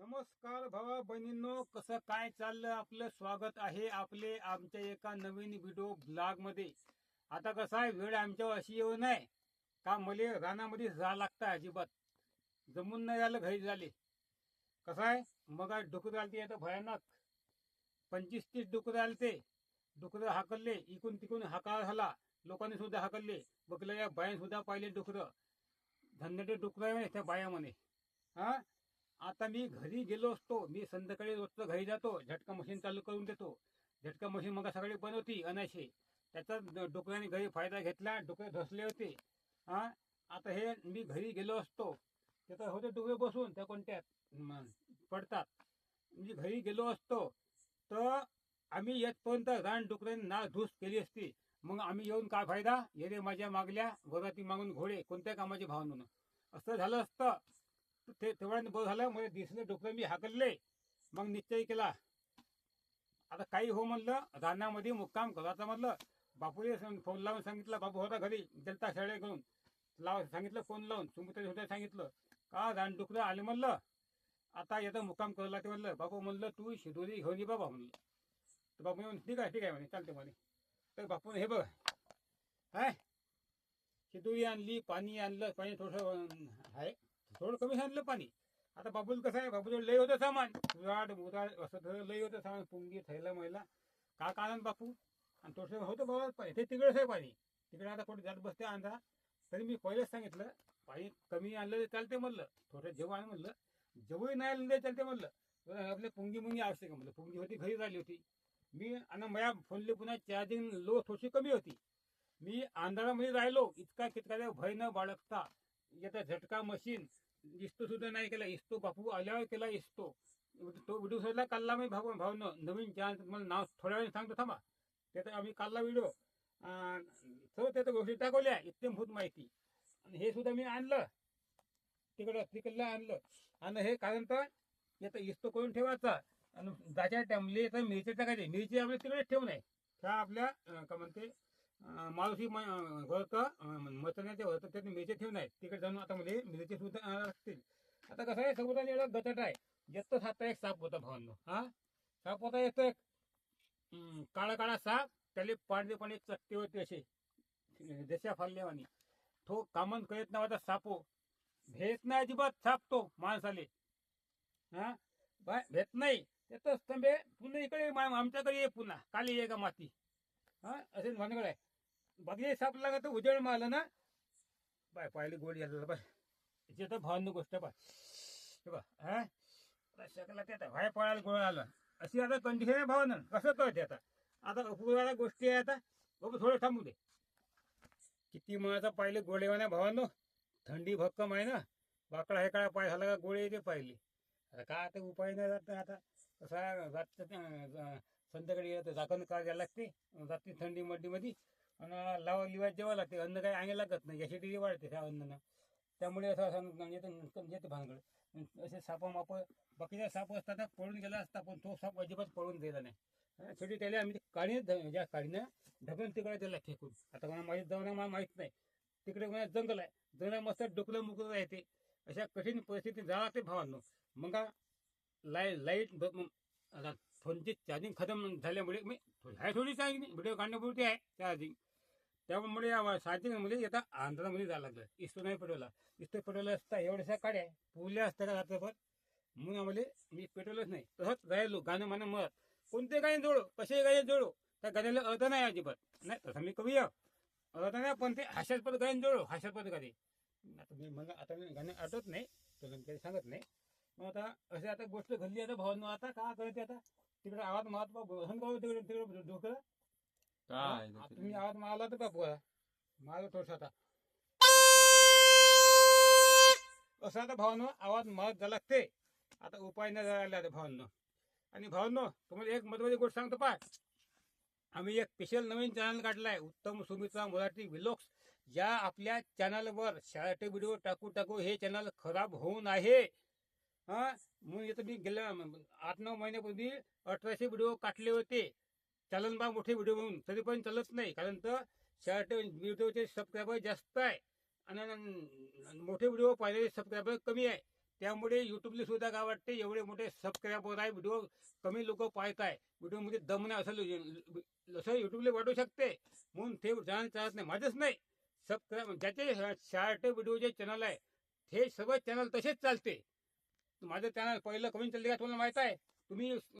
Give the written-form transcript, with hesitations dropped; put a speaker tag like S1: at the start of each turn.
S1: नमस्कार भावा बहिणींनो, कसं काय चाललं आपलं? स्वागत आहे आपले आमच्या एका नवीन व्हिडिओ ब्लॉग मध्ये. आता कसं आहे, वेळ आमच्यावर अशी येऊ नये का मले रानामध्ये जा लागतं, अजिबात जमून नाही झालं, घरी झाले. कसं आहे, मग आज डुकर आलते आता भयानक 25-30 डुकर आलते. डुकर हाकलले इकून तिकून, हाका झाला, लोकांनी सुद्धा हाकलले. बघलं या बायां सुद्धा पाहिले डुकर, धन्नटे डुकर आहे त्या बाया म्हणे. हा, आता मी घरी गेलो असतो, मी संध्याकाळी रोजचं घरी जातो, झटका मशीन चालू करून देतो. झटका मशीन मग सकाळी बंद होती अनाशे, त्याचा डुकरांनी घरी फायदा घेतला, डुकरे धसले होते. हा, आता हे मी घरी गेलो असतो, त्याचा होते डुकरे बसून त्या कोणत्यात पडतात. म्हणजे घरी गेलो असतो तर आम्ही येतपर्यंत रान डुकऱ्यांनी ना धूस केली असती. मग आम्ही येऊन काय फायदा? येरे माझ्या मागल्या वराती मागून घोडे, कोणत्या कामाचे भाव म्हणून असं झालं असतं. ते तेवढ्याने बरं झालं, मला दिसले डुकर, मी हाकलले. मग निश्चय केला, आता काही हो म्हणलं, रानामध्ये मुक्काम करायचा म्हणलं. बापूने फोन लावून सांगितलं, बापू होता घरी, जलता शाळे करून सांगितलं फोन लावून, सुमित्रा होत्या सांगितलं का रान डुकरं आले म्हणलं, आता येतं मुक्काम करायला ते म्हणलं. बापू म्हणलं तू शिदोरी घेऊन ये बाबा म्हणलं. तर बापू म्हणून ठीक आहे म्हणे, चालते म्हणे. तर बापूने हे बघ, काय शिदोरी आणली, पाणी आणलं, पाणी थोडंसं आहे, थोडं कमी आणलं पाणी. आता बाबूल कसं आहे, बाबूला लय होतं सामान, उराड उराड असं लय होतं सामान, पुंगी थैला मैला का कारण बापू. आणि थोडंसं होतं बाबा पाणी, ते तिकडेच आहे पाणी, तिकडे आता कोणी जात बसते आणता. तरी मी पहिलेच सांगितलं, पाणी कमी आणलं ते चालते म्हणलं, थोडं जेव्हा आण म्हणलं, जेवढी नाही आणलं ते चालते म्हणलं. आपल्या पुंगी मुंगी आवश्यक म्हणलं, पुंगी होती घरी झाली होती. मी आणि माझ्या फोनले पुन्हा चार्जिंग लो थोडीशी कमी होती. मी अंधारामध्ये राहिलो, इतका कितका भय न बाळगता येता झटका मशीन इस्तो सुद्धा नाही केला. इस्तो बापू आल्यावर केला इस्तो. तो व्हिडिओ सोडला काढला मी भावनं नवीन चान्स, मला नाव थोड्या वेळाने सांगतो थांबा. त्याचा आम्ही काढला व्हिडिओ, सर्व त्याच्या गोष्टी टाकवल्या, इत्यंभूत माहिती. आणि हे सुद्धा मी आणलं तिकडलं आणलं. आणि हे कारण तर येतं इस्तो करून ठेवायचा, आणि जाच्या टाइमले तर मिरची टाकायची. मिरची आपल्या तिकडेच ठेवू नये, त्या आपल्या का म्हणते मावशी मचण्याचे होतं त्यात मिरची ठेवून आहे तिकडे जाऊन. आता मध्ये मिरची सुद्धा लागतील. आता कसं आहे, समुद्राने एवढा गचट आहे. येतो साता एक साप होता भावांनो. हा, साप होता, येतो एक काळा काळा साप, त्याला पाणी चट्टे होते असे जशा फाल्ल्यावानी. तो कामन करीत नावाचा सापो, भेट नाही अजिबात साप तो माणसाले. हा, बाय भेट नाही, येतोच तंबे पुन्हा इकडे आमच्याकडे ये, पुन्हा काली ये का माती. हा, असेच भानगड आहे. बाकी साप लागत उजेड मारलं ना बाय, पाहिली गोड यायचं बाय. त्याची तर भावना गोष्ट पाय हे बा. हा, शकला ते व्हाय पळायला गोळ आलं, अशी आता कंडिशन आहे भावना. कसं कळते आता? आता उपयोगाला गोष्टी आहे. आता बघू थोडं थांबू दे. किती मनाचा पाहिले गोळेवाने भावांनो, थंडी भक्कम आहे ना, वाकडा हे काळा पाय झाला का गोळे ते पाहिले. आता काय आता उपाय नाही जात. आता कसा रात्र संध्याकाळी झाकण काय द्यायला लागते, रात्री थंडी मड्डीमध्ये, आणि लावा लिवाय जेव्हा लागते. अन्न काही अंगे लागत नाही, ॲसिडिटी वाढते त्या अन्नानं. त्यामुळे असं येते भानगड. असे साप माप बाकीच्या साप असतात पळून गेला असता, पण तो साप अजिबात पळून गेला नाही. शेवटी त्याला आम्ही काळी ज्या काळीनं ढकलून तिकडे त्याला फेकून. आता मला माहीत जाऊन मला माहीत नाही, तिकडे मला जंगल आहे, जंगला मस्त डुकलं मुकलं येते. अशा कठीण परिस्थितीत जावं लागते भावांनो. मग लाईट फोनची चार्जिंग खतम झाल्यामुळे मी थोडी चार्जिंग व्हिडिओ काढण्यापुरती आहे चार्जिंग. त्यामुळे चार्जिंगमध्ये येता आंध्रामध्ये जायला लागलं. इस्तो नाही पेटवला, इस्तो पेटवला असता एवढ्याशा काड्या पुरल्या असत्या का रात्रभर. म्हणून आम्हाला मी पेटवलंच नाही. तसंच राहिलो गाणं म्हणा मत, कोणते गाणे जोडो, कसे गाणे जोडो, त्या गाण्याला अर्थ नाही अजिबात. नाही तसं मी कवी अर्थ नाही, पण ते हास्यास्पद गाणे जोडो, हास्यास्पद गाणे. आता मी गाणे आठवत नाही, तुला काही सांगत नाही. मग आता असे आता गोष्ट घडली. आता भावांनो आता काय करायचे? आता तिकडे आवाज मारत बाबू तिकडे डोकं
S2: काय
S1: तुम्ही आवाज मारला तर बापू माझं थोडस आता असं आता भावांनो आवाज मारत जा लागते. आता उपाय नाही झाला आता भावांनो. आणि भावांनो, तुम्हाला एक महत्वाची गोष्ट सांगतो पाय, आम्ही एक स्पेशल नवीन चॅनल काढलाय, उत्तम सुमित्रा मराठी व्लॉग्स. या आपल्या चॅनलवर शाळेचे व्हिडिओ टाकू हे चॅनल खराब होऊन आहे. हा, म्हणून येतं मी गेल्या 8-9 महिन्यापूर्वी 1800 व्हिडिओ काढले होते. चालन बा मोठे व्हिडिओ म्हणून, तरी पण चालत नाही, कारण तर शॉर्ट व्हिडिओचे सबस्क्रायबर जास्त आहे आणि मोठे व्हिडिओ पाहिलेले सबस्क्रायबर कमी आहे. त्यामुळे युट्यूबला सुद्धा काय वाटते एवढे मोठे सबस्क्रायबर आहे, व्हिडिओ कमी लोक पाहत आहे, व्हिडिओमध्ये दम नाही असं युट्यूबला वाटू शकते. म्हणून ते चॅनल चालत नाही, माझंच नाही. सबस्क्राईब ज्याचे शॉर्ट व्हिडिओचे चॅनल आहे हे सगळं चॅनल तसेच चालते. माझं चॅनल पहिलं कमी चालले का तुम्हाला माहित आहे? तुम्ही